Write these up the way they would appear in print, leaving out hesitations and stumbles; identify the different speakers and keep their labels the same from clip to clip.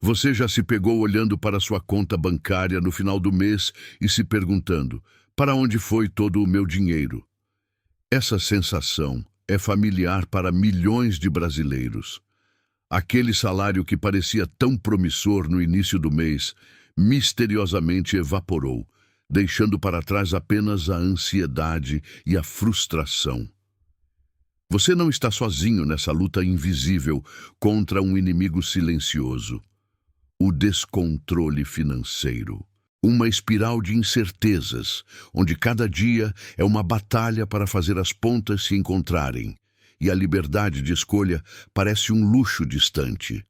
Speaker 1: Você já se pegou olhando para sua conta bancária no final do mês e se perguntando: para onde foi todo o meu dinheiro? Essa sensação é familiar para milhões de brasileiros. Aquele salário que parecia tão promissor no início do mês, misteriosamente evaporou, deixando para trás apenas a ansiedade e a frustração. Você não está sozinho nessa luta invisível contra um inimigo silencioso: o descontrole financeiro. Uma espiral de incertezas, onde cada dia é uma batalha para fazer as pontas se encontrarem, e a liberdade de escolha parece um luxo distante.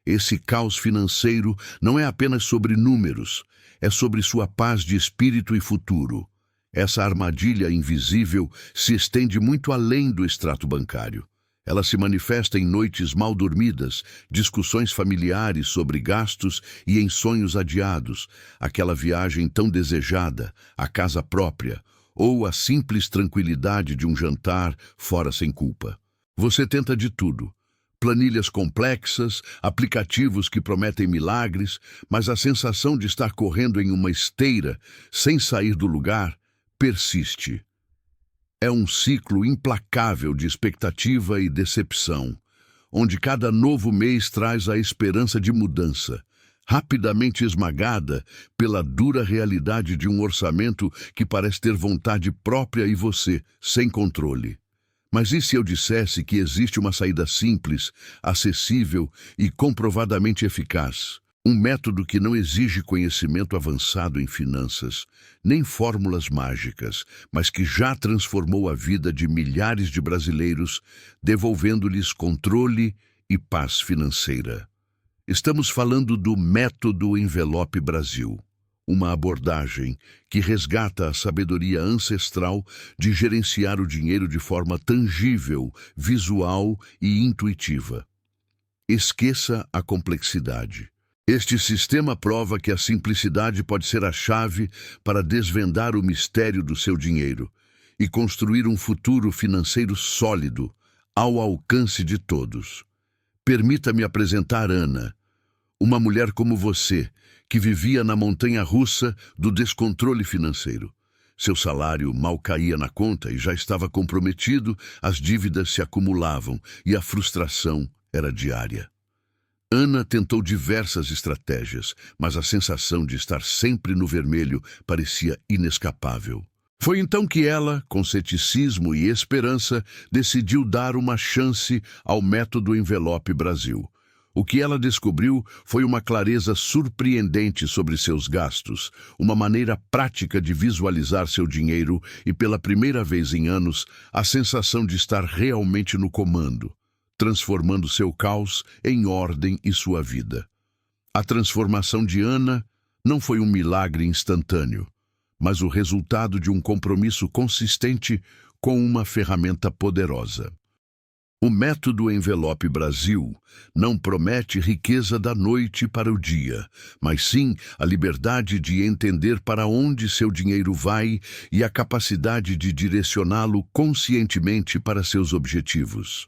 Speaker 1: Esse caos financeiro não é apenas sobre números, é sobre sua paz de espírito e futuro. Essa armadilha invisível se estende muito além do extrato bancário. Ela se manifesta em noites mal dormidas, discussões familiares sobre gastos e em sonhos adiados, aquela viagem tão desejada, a casa própria, ou a simples tranquilidade de um jantar fora sem culpa. Você tenta de tudo: planilhas complexas, aplicativos que prometem milagres, mas a sensação de estar correndo em uma esteira, sem sair do lugar, persiste. É um ciclo implacável de expectativa e decepção, onde cada novo mês traz a esperança de mudança, rapidamente esmagada pela dura realidade de um orçamento que parece ter vontade própria e você, sem controle. Mas e se eu dissesse que existe uma saída simples, acessível e comprovadamente eficaz? Um método que não exige conhecimento avançado em finanças, nem fórmulas mágicas, mas que já transformou a vida de milhares de brasileiros, devolvendo-lhes controle e paz financeira. Estamos falando do Método Envelope Brasil, uma abordagem que resgata a sabedoria ancestral de gerenciar o dinheiro de forma tangível, visual e intuitiva. Esqueça a complexidade. Este sistema prova que a simplicidade pode ser a chave para desvendar o mistério do seu dinheiro e construir um futuro financeiro sólido, ao alcance de todos. Permita-me apresentar Ana, uma mulher como você, que vivia na montanha-russa do descontrole financeiro. Seu salário mal caía na conta e já estava comprometido, as dívidas se acumulavam e a frustração era diária. Ana tentou diversas estratégias, mas a sensação de estar sempre no vermelho parecia inescapável. Foi então que ela, com ceticismo e esperança, decidiu dar uma chance ao Método Envelope Brasil. O que ela descobriu foi uma clareza surpreendente sobre seus gastos, uma maneira prática de visualizar seu dinheiro e, pela primeira vez em anos, a sensação de estar realmente no comando, transformando seu caos em ordem e sua vida. A transformação de Ana não foi um milagre instantâneo, mas o resultado de um compromisso consistente com uma ferramenta poderosa. O Método Envelope Brasil não promete riqueza da noite para o dia, mas sim a liberdade de entender para onde seu dinheiro vai e a capacidade de direcioná-lo conscientemente para seus objetivos.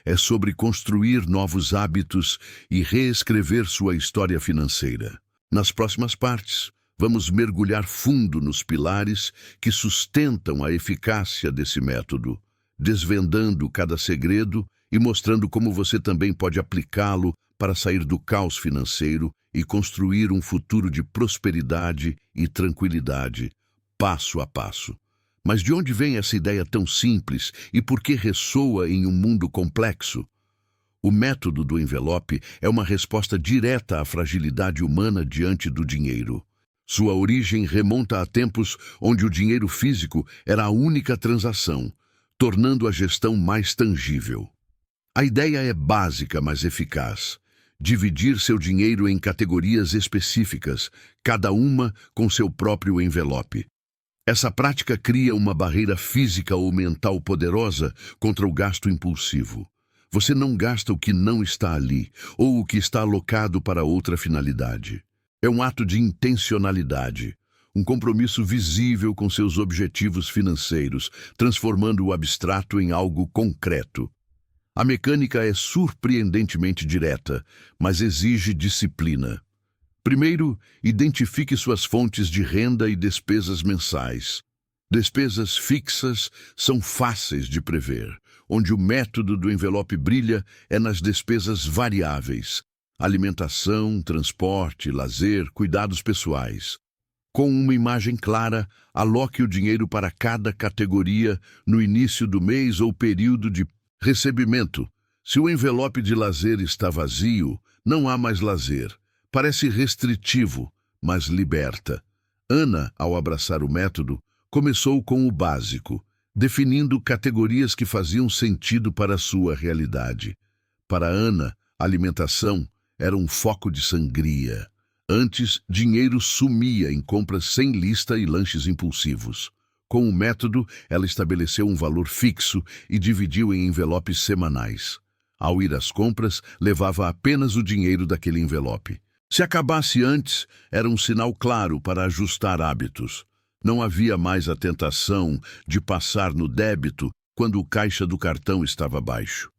Speaker 1: É sobre construir novos hábitos e reescrever sua história financeira. Nas próximas partes, vamos mergulhar fundo nos pilares que sustentam a eficácia desse método, desvendando cada segredo e mostrando como você também pode aplicá-lo para sair do caos financeiro e construir um futuro de prosperidade e tranquilidade, passo a passo. Mas de onde vem essa ideia tão simples e por que ressoa em um mundo complexo? O método do envelope é uma resposta direta à fragilidade humana diante do dinheiro. Sua origem remonta a tempos onde o dinheiro físico era a única transação, tornando a gestão mais tangível. A ideia é básica, mas eficaz: dividir seu dinheiro em categorias específicas, cada uma com seu próprio envelope. Essa prática cria uma barreira física ou mental poderosa contra o gasto impulsivo. Você não gasta o que não está ali, ou o que está alocado para outra finalidade. É um ato de intencionalidade, um compromisso visível com seus objetivos financeiros, transformando o abstrato em algo concreto. A mecânica é surpreendentemente direta, mas exige disciplina. Primeiro, identifique suas fontes de renda e despesas mensais. Despesas fixas são fáceis de prever. Onde o método do envelope brilha é nas despesas variáveis: alimentação, transporte, lazer, cuidados pessoais. Com uma imagem clara, aloque o dinheiro para cada categoria no início do mês ou período de recebimento. Se o envelope de lazer está vazio, não há mais lazer. Parece restritivo, mas liberta. Ana, ao abraçar o método, começou com o básico, definindo categorias que faziam sentido para a sua realidade. Para Ana, alimentação era um foco de sangria. Antes, dinheiro sumia em compras sem lista e lanches impulsivos. Com o método, ela estabeleceu um valor fixo e dividiu em envelopes semanais. Ao ir às compras, levava apenas o dinheiro daquele envelope. Se acabasse antes, era um sinal claro para ajustar hábitos. Não havia mais a tentação de passar no débito quando o caixa do cartão estava baixo.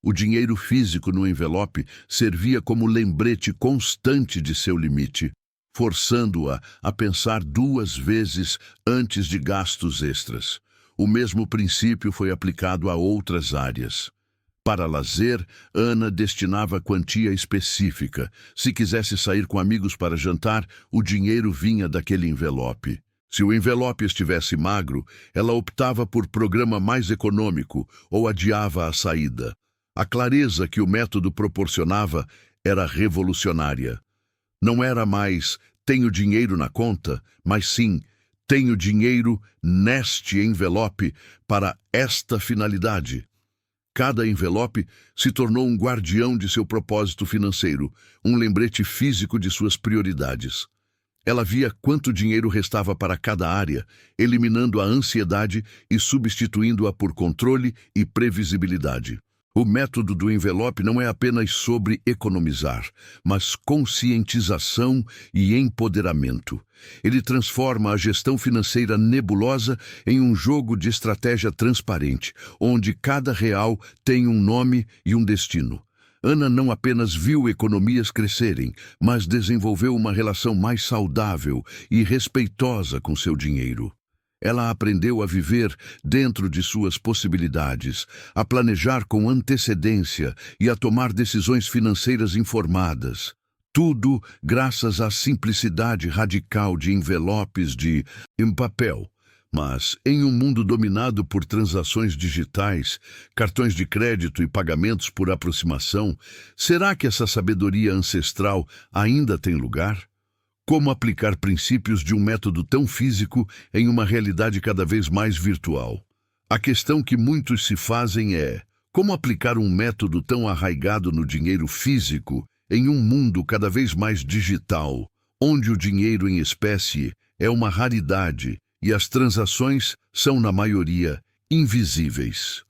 Speaker 1: O dinheiro físico no envelope servia como lembrete constante de seu limite, forçando-a a pensar 2 vezes antes de gastos extras. O mesmo princípio foi aplicado a outras áreas. Para lazer, Ana destinava quantia específica. Se quisesse sair com amigos para jantar, o dinheiro vinha daquele envelope. Se o envelope estivesse magro, ela optava por programa mais econômico ou adiava a saída. A clareza que o método proporcionava era revolucionária. Não era mais "tenho dinheiro na conta", mas sim "tenho dinheiro neste envelope para esta finalidade". Cada envelope se tornou um guardião de seu propósito financeiro, um lembrete físico de suas prioridades. Ela via quanto dinheiro restava para cada área, eliminando a ansiedade e substituindo-a por controle e previsibilidade. O método do envelope não é apenas sobre economizar, mas conscientização e empoderamento. Ele transforma a gestão financeira nebulosa em um jogo de estratégia transparente, onde cada real tem um nome e um destino. Ana não apenas viu economias crescerem, mas desenvolveu uma relação mais saudável e respeitosa com seu dinheiro. Ela aprendeu a viver dentro de suas possibilidades, a planejar com antecedência e a tomar decisões financeiras informadas. Tudo graças à simplicidade radical de envelopes em papel. Mas, em um mundo dominado por transações digitais, cartões de crédito e pagamentos por aproximação, será que essa sabedoria ancestral ainda tem lugar? Como aplicar princípios de um método tão físico em uma realidade cada vez mais virtual? A questão que muitos se fazem é: como aplicar um método tão arraigado no dinheiro físico em um mundo cada vez mais digital, onde o dinheiro em espécie é uma raridade e as transações são, na maioria, invisíveis?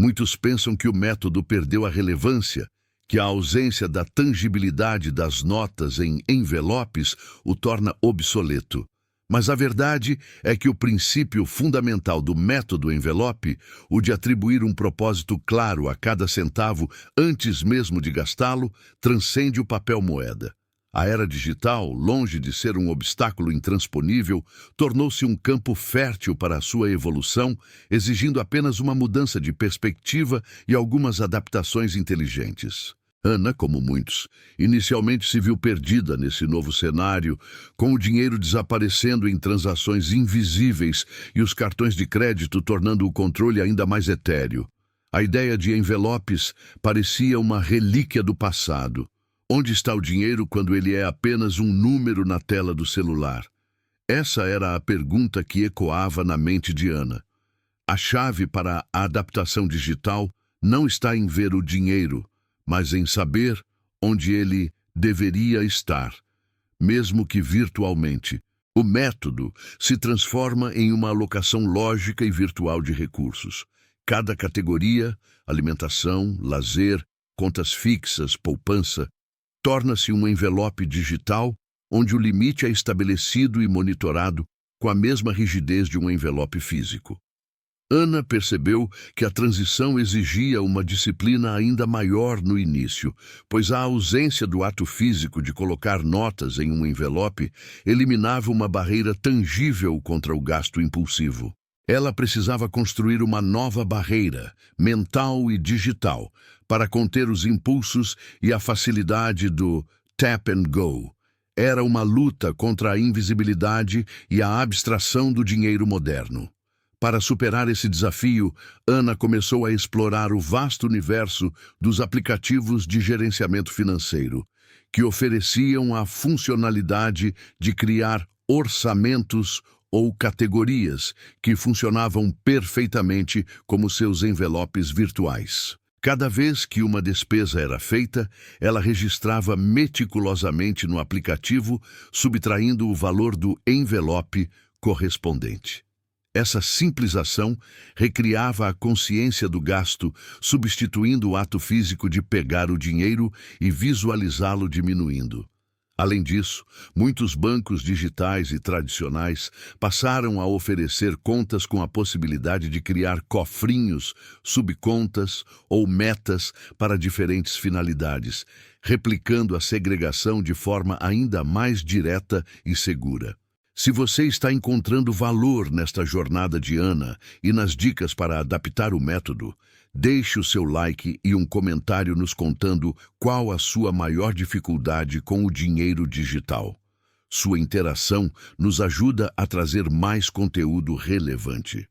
Speaker 1: Muitos pensam que o método perdeu a relevância, que a ausência da tangibilidade das notas em envelopes o torna obsoleto. Mas a verdade é que o princípio fundamental do método envelope, o de atribuir um propósito claro a cada centavo antes mesmo de gastá-lo, transcende o papel moeda. A era digital, longe de ser um obstáculo intransponível, tornou-se um campo fértil para a sua evolução, exigindo apenas uma mudança de perspectiva e algumas adaptações inteligentes. Ana, como muitos, inicialmente se viu perdida nesse novo cenário, com o dinheiro desaparecendo em transações invisíveis e os cartões de crédito tornando o controle ainda mais etéreo. A ideia de envelopes parecia uma relíquia do passado. Onde está o dinheiro quando ele é apenas um número na tela do celular? Essa era a pergunta que ecoava na mente de Ana. A chave para a adaptação digital não está em ver o dinheiro, mas em saber onde ele deveria estar, mesmo que virtualmente. O método se transforma em uma alocação lógica e virtual de recursos. Cada categoria, alimentação, lazer, contas fixas, poupança, torna-se um envelope digital onde o limite é estabelecido e monitorado com a mesma rigidez de um envelope físico. Ana percebeu que a transição exigia uma disciplina ainda maior no início, pois a ausência do ato físico de colocar notas em um envelope eliminava uma barreira tangível contra o gasto impulsivo. Ela precisava construir uma nova barreira, mental e digital, para conter os impulsos e a facilidade do tap and go. Era uma luta contra a invisibilidade e a abstração do dinheiro moderno. Para superar esse desafio, Ana começou a explorar o vasto universo dos aplicativos de gerenciamento financeiro, que ofereciam a funcionalidade de criar orçamentos ou categorias que funcionavam perfeitamente como seus envelopes virtuais. Cada vez que uma despesa era feita, ela registrava meticulosamente no aplicativo, subtraindo o valor do envelope correspondente. Essa simples ação recriava a consciência do gasto, substituindo o ato físico de pegar o dinheiro e visualizá-lo diminuindo. Além disso, muitos bancos digitais e tradicionais passaram a oferecer contas com a possibilidade de criar cofrinhos, subcontas ou metas para diferentes finalidades, replicando a segregação de forma ainda mais direta e segura. Se você está encontrando valor nesta jornada de Ana e nas dicas para adaptar o método, deixe o seu like e um comentário nos contando qual a sua maior dificuldade com o dinheiro digital. Sua interação nos ajuda a trazer mais conteúdo relevante.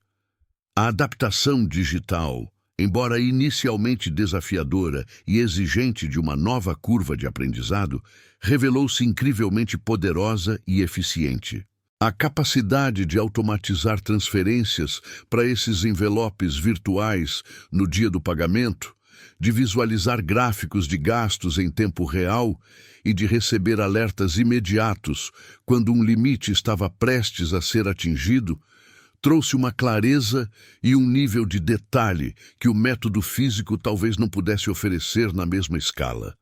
Speaker 1: A adaptação digital, embora inicialmente desafiadora e exigente de uma nova curva de aprendizado, revelou-se incrivelmente poderosa e eficiente. A capacidade de automatizar transferências para esses envelopes virtuais no dia do pagamento, de visualizar gráficos de gastos em tempo real e de receber alertas imediatos quando um limite estava prestes a ser atingido, trouxe uma clareza e um nível de detalhe que o método físico talvez não pudesse oferecer na mesma escala.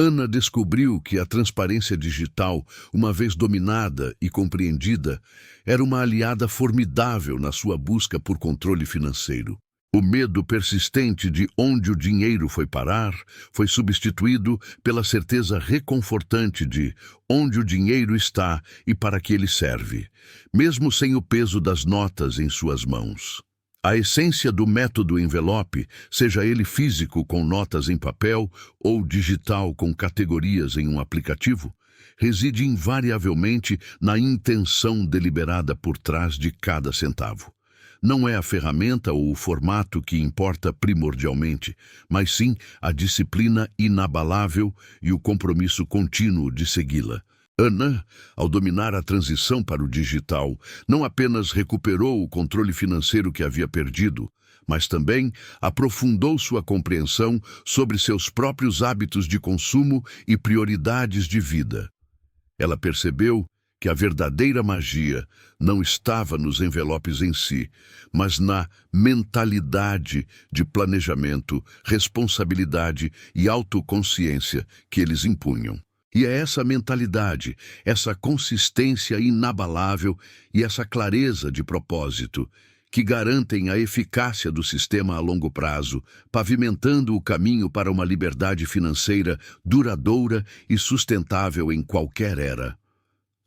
Speaker 1: Ana descobriu que a transparência digital, uma vez dominada e compreendida, era uma aliada formidável na sua busca por controle financeiro. O medo persistente de onde o dinheiro foi parar foi substituído pela certeza reconfortante de onde o dinheiro está e para que ele serve, mesmo sem o peso das notas em suas mãos. A essência do método envelope, seja ele físico com notas em papel ou digital com categorias em um aplicativo, reside invariavelmente na intenção deliberada por trás de cada centavo. Não é a ferramenta ou o formato que importa primordialmente, mas sim a disciplina inabalável e o compromisso contínuo de segui-la. Ana, ao dominar a transição para o digital, não apenas recuperou o controle financeiro que havia perdido, mas também aprofundou sua compreensão sobre seus próprios hábitos de consumo e prioridades de vida. Ela percebeu que a verdadeira magia não estava nos envelopes em si, mas na mentalidade de planejamento, responsabilidade e autoconsciência que eles impunham. E é essa mentalidade, essa consistência inabalável e essa clareza de propósito que garantem a eficácia do sistema a longo prazo, pavimentando o caminho para uma liberdade financeira duradoura e sustentável em qualquer era.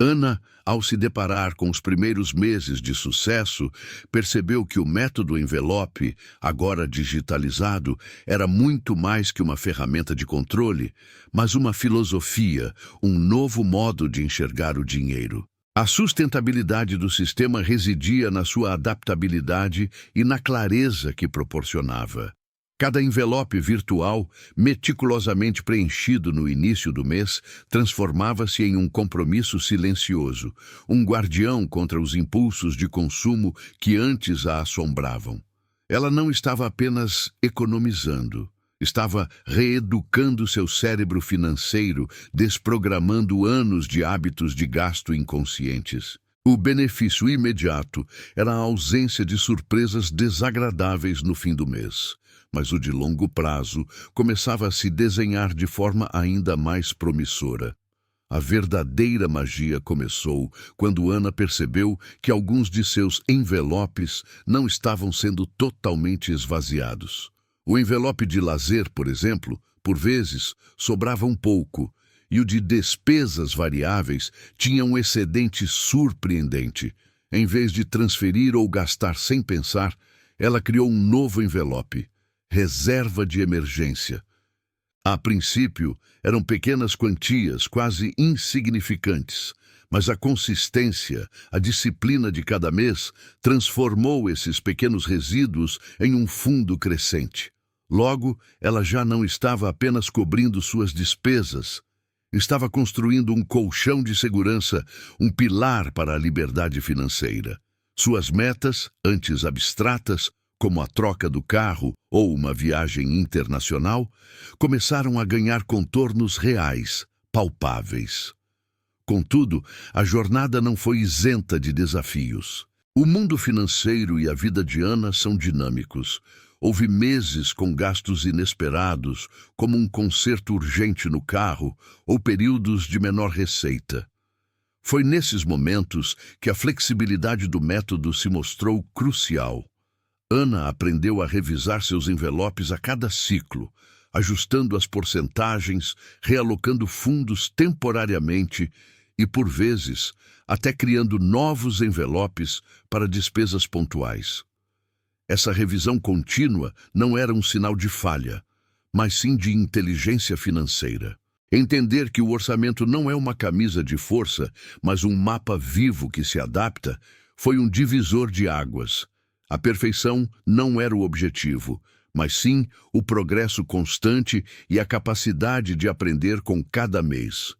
Speaker 1: Ana, ao se deparar com os primeiros meses de sucesso, percebeu que o método envelope, agora digitalizado, era muito mais que uma ferramenta de controle, mas uma filosofia, um novo modo de enxergar o dinheiro. A sustentabilidade do sistema residia na sua adaptabilidade e na clareza que proporcionava. Cada envelope virtual, meticulosamente preenchido no início do mês, transformava-se em um compromisso silencioso, um guardião contra os impulsos de consumo que antes a assombravam. Ela não estava apenas economizando, estava reeducando seu cérebro financeiro, desprogramando anos de hábitos de gasto inconscientes. O benefício imediato era a ausência de surpresas desagradáveis no fim do mês. Mas o de longo prazo começava a se desenhar de forma ainda mais promissora. A verdadeira magia começou quando Ana percebeu que alguns de seus envelopes não estavam sendo totalmente esvaziados. O envelope de lazer, por exemplo, por vezes, sobrava um pouco, e o de despesas variáveis tinha um excedente surpreendente. Em vez de transferir ou gastar sem pensar, ela criou um novo envelope, reserva de emergência. A princípio, eram pequenas quantias, quase insignificantes, mas a consistência, a disciplina de cada mês transformou esses pequenos resíduos em um fundo crescente. Logo, ela já não estava apenas cobrindo suas despesas, estava construindo um colchão de segurança, um pilar para a liberdade financeira. Suas metas, antes abstratas, como a troca do carro ou uma viagem internacional, começaram a ganhar contornos reais, palpáveis. Contudo, a jornada não foi isenta de desafios. O mundo financeiro e a vida de Ana são dinâmicos. Houve meses com gastos inesperados, como um conserto urgente no carro ou períodos de menor receita. Foi nesses momentos que a flexibilidade do método se mostrou crucial. Ana aprendeu a revisar seus envelopes a cada ciclo, ajustando as porcentagens, realocando fundos temporariamente e, por vezes, até criando novos envelopes para despesas pontuais. Essa revisão contínua não era um sinal de falha, mas sim de inteligência financeira. Entender que o orçamento não é uma camisa de força, mas um mapa vivo que se adapta, foi um divisor de águas. A perfeição não era o objetivo, mas sim o progresso constante e a capacidade de aprender com cada mês.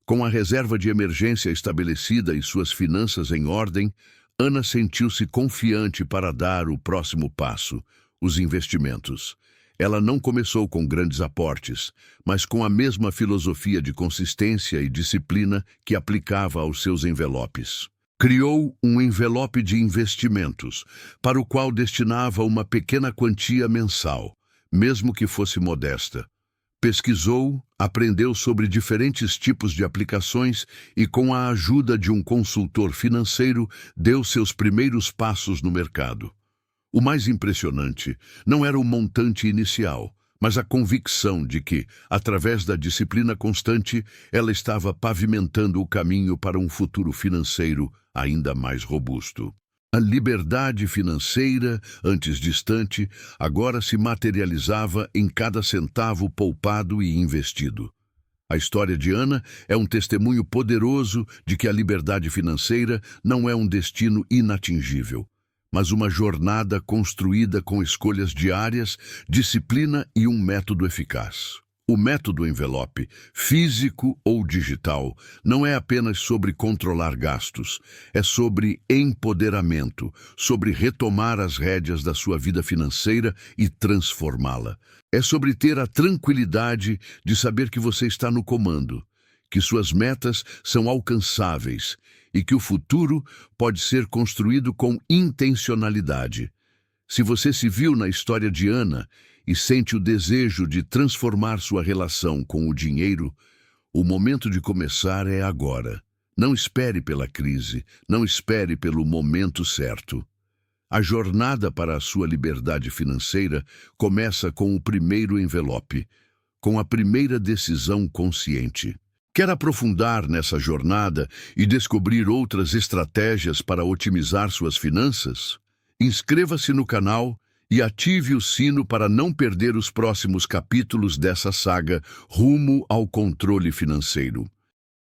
Speaker 1: Com a reserva de emergência estabelecida e suas finanças em ordem, Ana sentiu-se confiante para dar o próximo passo, os investimentos. Ela não começou com grandes aportes, mas com a mesma filosofia de consistência e disciplina que aplicava aos seus envelopes. Criou um envelope de investimentos, para o qual destinava uma pequena quantia mensal, mesmo que fosse modesta. Pesquisou, aprendeu sobre diferentes tipos de aplicações e, com a ajuda de um consultor financeiro, deu seus primeiros passos no mercado. O mais impressionante não era o montante inicial, mas a convicção de que, através da disciplina constante, ela estava pavimentando o caminho para um futuro financeiro ainda mais robusto. A liberdade financeira, antes distante, agora se materializava em cada centavo poupado e investido. A história de Ana é um testemunho poderoso de que a liberdade financeira não é um destino inatingível, mas uma jornada construída com escolhas diárias, disciplina e um método eficaz. O método envelope, físico ou digital, não é apenas sobre controlar gastos, é sobre empoderamento, sobre retomar as rédeas da sua vida financeira e transformá-la. É sobre ter a tranquilidade de saber que você está no comando, que suas metas são alcançáveis e que o futuro pode ser construído com intencionalidade. Se você se viu na história de Ana e sente o desejo de transformar sua relação com o dinheiro, o momento de começar é agora. Não espere pela crise, não espere pelo momento certo. A jornada para a sua liberdade financeira começa com o primeiro envelope, com a primeira decisão consciente. Quer aprofundar nessa jornada e descobrir outras estratégias para otimizar suas finanças? Inscreva-se no canal e ative o sino para não perder os próximos capítulos dessa saga rumo ao controle financeiro.